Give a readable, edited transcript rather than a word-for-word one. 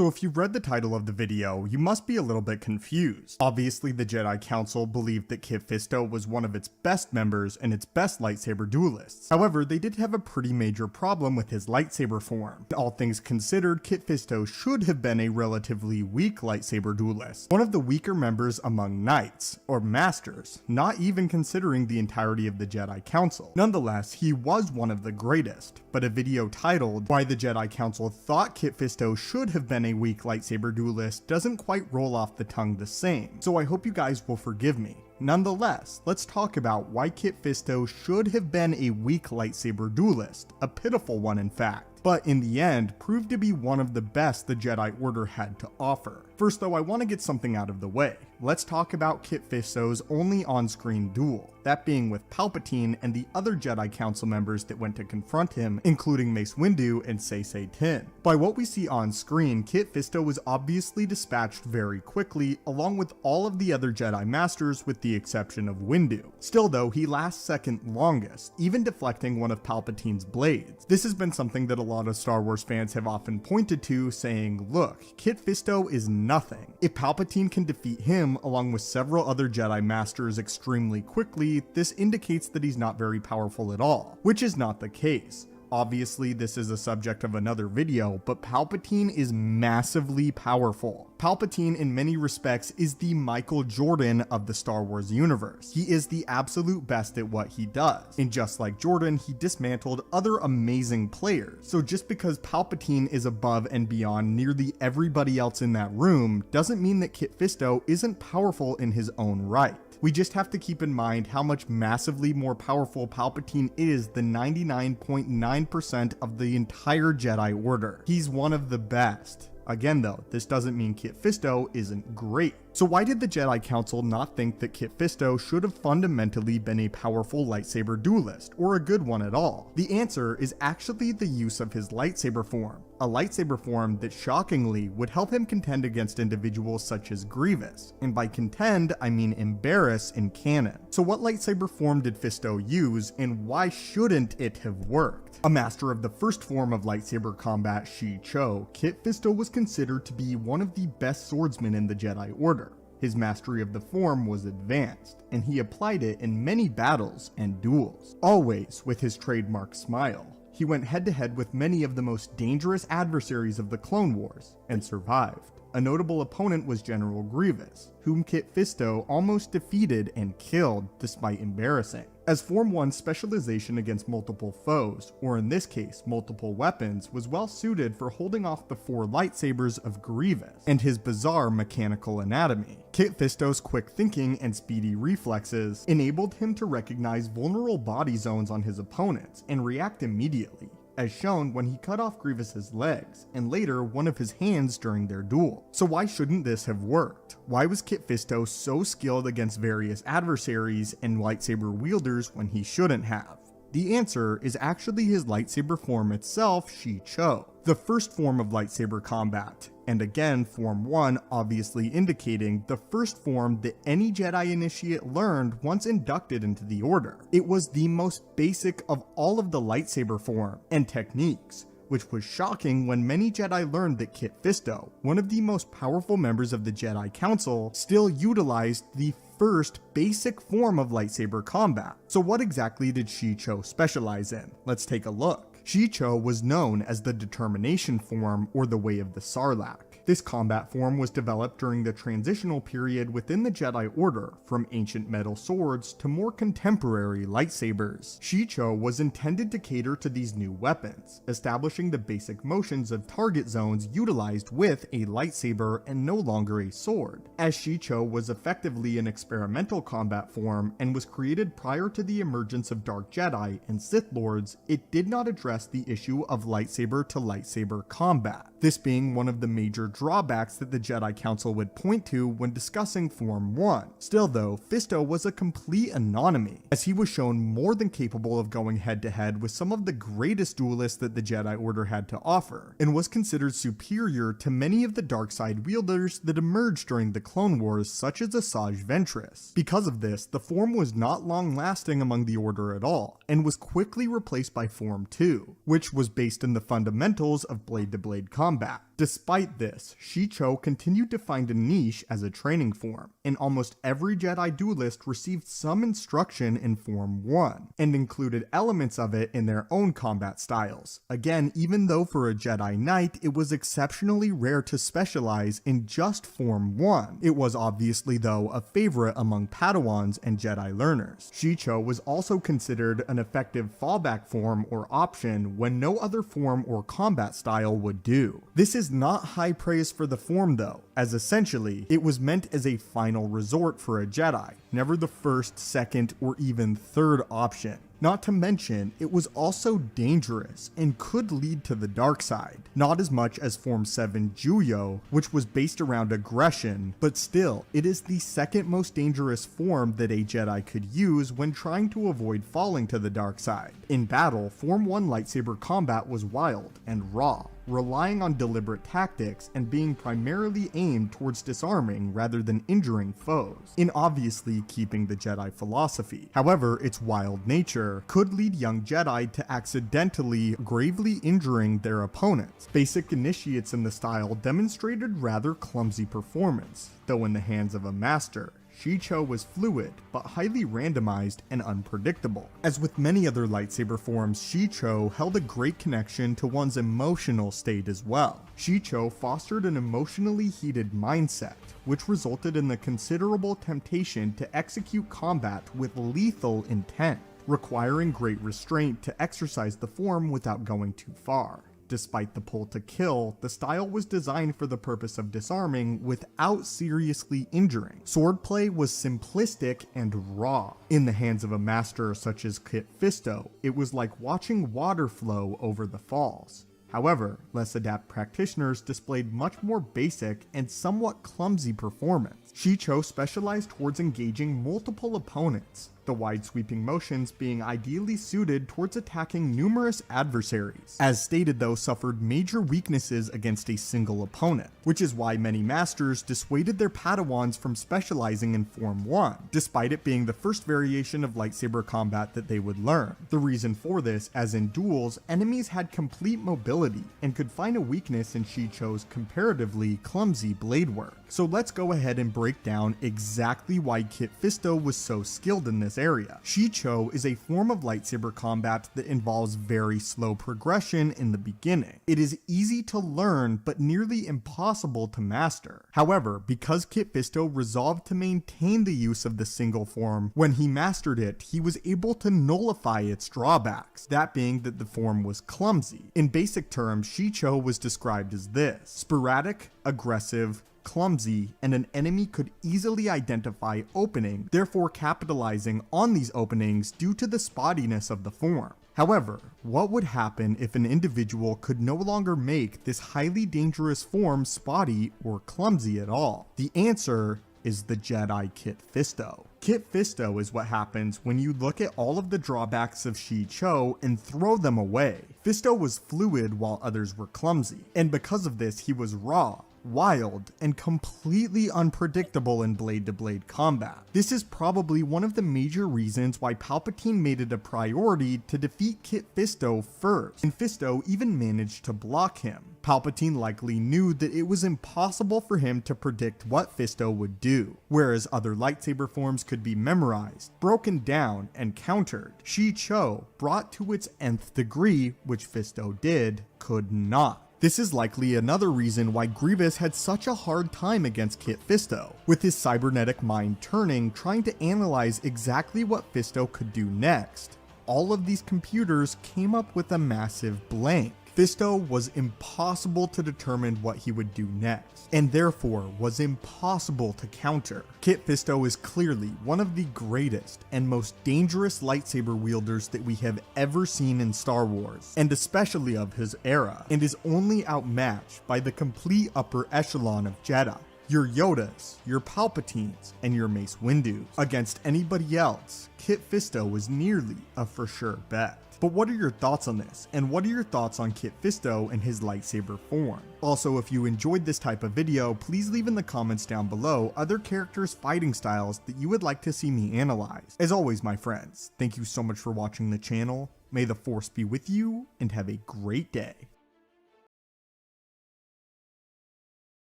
So if you've read the title of the video, you must be a little bit confused. Obviously, the Jedi Council believed that Kit Fisto was one of its best members and its best lightsaber duelists. However, they did have a pretty major problem with his lightsaber form. All things considered, Kit Fisto should have been a relatively weak lightsaber duelist, one of the weaker members among knights, or masters, not even considering the entirety of the Jedi Council. Nonetheless, he was one of the greatest, but a video titled "Why the Jedi Council Thought Kit Fisto Should Have Been a Weak Lightsaber Duelist" doesn't quite roll off the tongue the same, so I hope you guys will forgive me. Nonetheless, let's talk about why Kit Fisto should have been a weak lightsaber duelist, a pitiful one in fact, but in the end proved to be one of the best the Jedi Order had to offer. First though, I want to get something out of the way. Let's talk about Kit Fisto's only on-screen duel, that being with Palpatine and the other Jedi Council members that went to confront him, including Mace Windu and Saesee Tiin. By what we see on screen, Kit Fisto was obviously dispatched very quickly, along with all of the other Jedi Masters with the exception of Windu. Still though, he lasts second longest, even deflecting one of Palpatine's blades. This has been something that a lot of Star Wars fans have often pointed to, saying, look, Kit Fisto is nothing. If Palpatine can defeat him along with several other Jedi Masters extremely quickly, this indicates that he's not very powerful at all, which is not the case. Obviously, this is a subject of another video, but Palpatine is massively powerful. Palpatine, in many respects, is the Michael Jordan of the Star Wars universe. He is the absolute best at what he does, and just like Jordan, he dismantled other amazing players. So just because Palpatine is above and beyond nearly everybody else in that room, doesn't mean that Kit Fisto isn't powerful in his own right. We just have to keep in mind how much massively more powerful Palpatine is than 99.9% of the entire Jedi Order. He's one of the best. Again though, this doesn't mean Kit Fisto isn't great. So why did the Jedi Council not think that Kit Fisto should have fundamentally been a powerful lightsaber duelist, or a good one at all? The answer is actually the use of his lightsaber form. A lightsaber form that shockingly would help him contend against individuals such as Grievous, and by contend I mean embarrass in canon. So what lightsaber form did Fisto use, and why shouldn't it have worked? A master of the first form of lightsaber combat, Shi Cho, Kit Fisto was considered to be one of the best swordsmen in the Jedi Order. His mastery of the form was advanced, and he applied it in many battles and duels, always with his trademark smile. He went head-to-head with many of the most dangerous adversaries of the Clone Wars, and survived. A notable opponent was General Grievous, whom Kit Fisto almost defeated and killed despite embarrassing. As Form 1's specialization against multiple foes, or in this case multiple weapons, was well suited for holding off the 4 lightsabers of Grievous, and his bizarre mechanical anatomy. Kit Fisto's quick thinking and speedy reflexes enabled him to recognize vulnerable body zones on his opponents and react immediately, as shown when he cut off Grievous's legs, and later one of his hands during their duel. So why shouldn't this have worked? Why was Kit Fisto so skilled against various adversaries and lightsaber wielders when he shouldn't have? The answer is actually his lightsaber form itself, Shi Cho, the first form of lightsaber combat, and again Form 1 obviously indicating the first form that any Jedi initiate learned once inducted into the Order. It was the most basic of all of the lightsaber form and techniques, which was shocking when many Jedi learned that Kit Fisto, one of the most powerful members of the Jedi Council, still utilized the first basic form of lightsaber combat. So what exactly did Shi Cho specialize in? Let's take a look. Shi Cho was known as the Determination form, or the Way of the Sarlacc. This combat form was developed during the transitional period within the Jedi Order, from ancient metal swords to more contemporary lightsabers. Shi Cho was intended to cater to these new weapons, establishing the basic motions of target zones utilized with a lightsaber and no longer a sword. As Shi Cho was effectively an experimental combat form and was created prior to the emergence of Dark Jedi and Sith Lords, it did not address the issue of lightsaber to lightsaber combat, this being one of the major drawbacks that the Jedi Council would point to when discussing Form 1. Still though, Fisto was a complete anomaly, as he was shown more than capable of going head-to-head with some of the greatest duelists that the Jedi Order had to offer, and was considered superior to many of the dark side wielders that emerged during the Clone Wars, such as Asajj Ventress. Because of this, the form was not long-lasting among the Order at all, and was quickly replaced by Form 2, which was based in the fundamentals of blade-to-blade combat. Despite this, Shi Cho continued to find a niche as a training form, and almost every Jedi duelist received some instruction in Form 1, and included elements of it in their own combat styles. Again, even though for a Jedi Knight, it was exceptionally rare to specialize in just Form 1. It was obviously, though, a favorite among Padawans and Jedi learners. Shi Cho was also considered an effective fallback form or option when no other form or combat style would do. This is not high praise for the form though, as essentially, it was meant as a final resort for a Jedi, never the first, second, or even third option. Not to mention, it was also dangerous and could lead to the dark side. Not as much as Form 7 Juyo, which was based around aggression, but still, it is the second most dangerous form that a Jedi could use when trying to avoid falling to the dark side. In battle, Form 1 lightsaber combat was wild and raw, relying on deliberate tactics and being primarily aimed towards disarming rather than injuring foes, in obviously keeping the Jedi philosophy. However, its wild nature could lead young Jedi to accidentally gravely injuring their opponents. Basic initiates in the style demonstrated rather clumsy performance, though in the hands of a master, Shi Cho was fluid, but highly randomized and unpredictable. As with many other lightsaber forms, Shi Cho held a great connection to one's emotional state as well. Shi Cho fostered an emotionally heated mindset, which resulted in the considerable temptation to execute combat with lethal intent, requiring great restraint to exercise the form without going too far. Despite the pull to kill, the style was designed for the purpose of disarming without seriously injuring. Swordplay was simplistic and raw. In the hands of a master such as Kit Fisto, it was like watching water flow over the falls. However, less adept practitioners displayed much more basic and somewhat clumsy performance. Shi Cho specialized towards engaging multiple opponents, the wide sweeping motions being ideally suited towards attacking numerous adversaries. As stated though, suffered major weaknesses against a single opponent, which is why many masters dissuaded their Padawans from specializing in Form 1, despite it being the first variation of lightsaber combat that they would learn. The reason for this, as in duels, enemies had complete mobility and could find a weakness in Shi Cho's comparatively clumsy blade work. So let's go ahead and break down exactly why Kit Fisto was so skilled in this area. Shi Cho is a form of lightsaber combat that involves very slow progression in the beginning. It is easy to learn, but nearly impossible to master. However, because Kit Fisto resolved to maintain the use of the single form, when he mastered it, he was able to nullify its drawbacks, that being that the form was clumsy. In basic terms, Shi Cho was described as this: sporadic, aggressive, clumsy, and an enemy could easily identify opening, therefore capitalizing on these openings due to the spottiness of the form. However, what would happen if an individual could no longer make this highly dangerous form spotty or clumsy at all? The answer is the Jedi Kit Fisto. Kit Fisto is what happens when you look at all of the drawbacks of Shi Cho and throw them away. Fisto was fluid while others were clumsy, and because of this he was raw, wild, and completely unpredictable in blade-to-blade combat. This is probably one of the major reasons why Palpatine made it a priority to defeat Kit Fisto first, and Fisto even managed to block him. Palpatine likely knew that it was impossible for him to predict what Fisto would do, whereas other lightsaber forms could be memorized, broken down, and countered. Shi Cho, brought to its nth degree, which Fisto did, could not. This is likely another reason why Grievous had such a hard time against Kit Fisto, with his cybernetic mind turning, trying to analyze exactly what Fisto could do next. All of these computers came up with a massive blank. Fisto was impossible to determine what he would do next, and therefore was impossible to counter. Kit Fisto is clearly one of the greatest and most dangerous lightsaber wielders that we have ever seen in Star Wars, and especially of his era, and is only outmatched by the complete upper echelon of Jedi. Your Yodas, your Palpatines, and your Mace Windus. Against anybody else, Kit Fisto was nearly a for sure bet. But what are your thoughts on this? And what are your thoughts on Kit Fisto and his lightsaber form? Also, if you enjoyed this type of video, please leave in the comments down below other characters' fighting styles that you would like to see me analyze. As always, my friends, thank you so much for watching the channel. May the Force be with you, and have a great day.